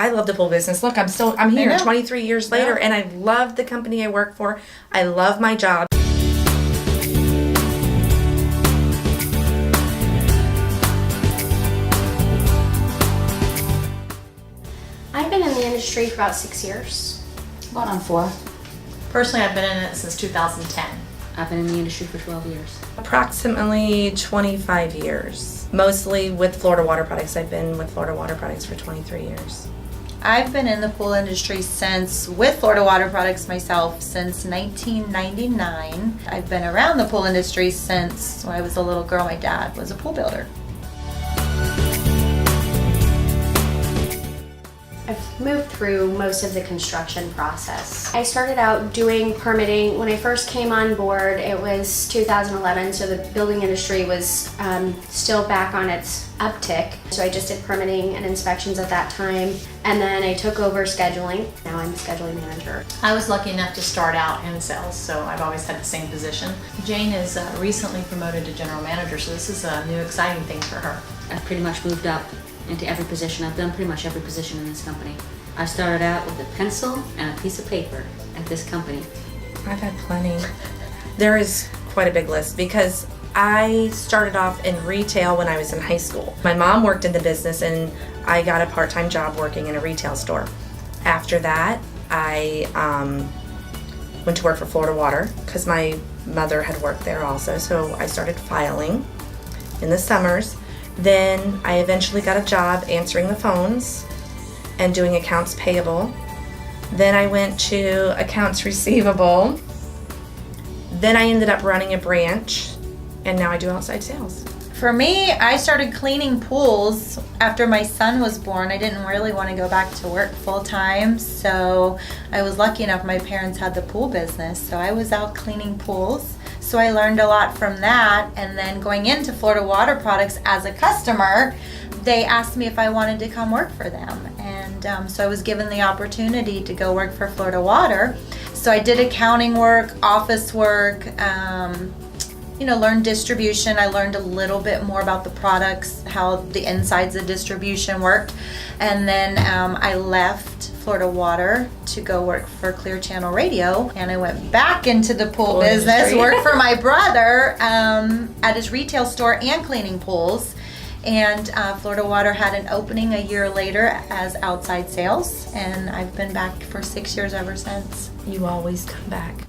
I love the pool business. Look, I'm here 23 years later, Yeah. and I love the company I work for. I love my job. I've been in the industry for about 6 years. About on 4. Personally, I've been in it since 2010. I've been in the industry for 12 years. Approximately 25 years. Mostly with Florida Water Products. I've been with Florida Water Products for 23 years. I've been in the pool industry with Florida Water Products myself since 1999. I've been around the pool industry since when I was a little girl. My dad was a pool builder. I've moved through most of the construction process. I started out doing permitting. When I first came on board, it was 2011, so the building industry was still back on its uptick. So I just did permitting and inspections at that time, and then I took over scheduling. Now I'm scheduling manager. I was lucky enough to start out in sales, so I've always had the same position. Jane is recently promoted to general manager, so this is a new exciting thing for her. I've pretty much moved up into every position. I've done pretty much every position in this company. I started out with a pencil and a piece of paper at this company. I've had plenty. There is quite a big list because I started off in retail when I was in high school. My mom worked in the business and I got a part-time job working in a retail store. After that, I went to work for Florida Water because my mother had worked there also, so I started filing in the summers. Then I eventually got a job answering the phones and doing accounts payable. Then I went to accounts receivable. Then I ended up running a branch, and now I do outside sales. For me, I started cleaning pools after my son was born. I didn't really want to go back to work full time, so I was lucky enough my parents had the pool business, so I was out cleaning pools. So I learned a lot from that, and then going into Florida Water Products as a customer, they asked me if I wanted to come work for them, and so I was given the opportunity to go work for Florida Water. So I did accounting work, office work, learned distribution. I learned a little bit more about the products, how the insides of distribution worked, and then I left Florida Water to go work for Clear Channel Radio, and I went back into the pool business, worked for my brother at his retail store and cleaning pools. And Florida Water had an opening a year later as outside sales, and I've been back for 6 years ever since. You always come back.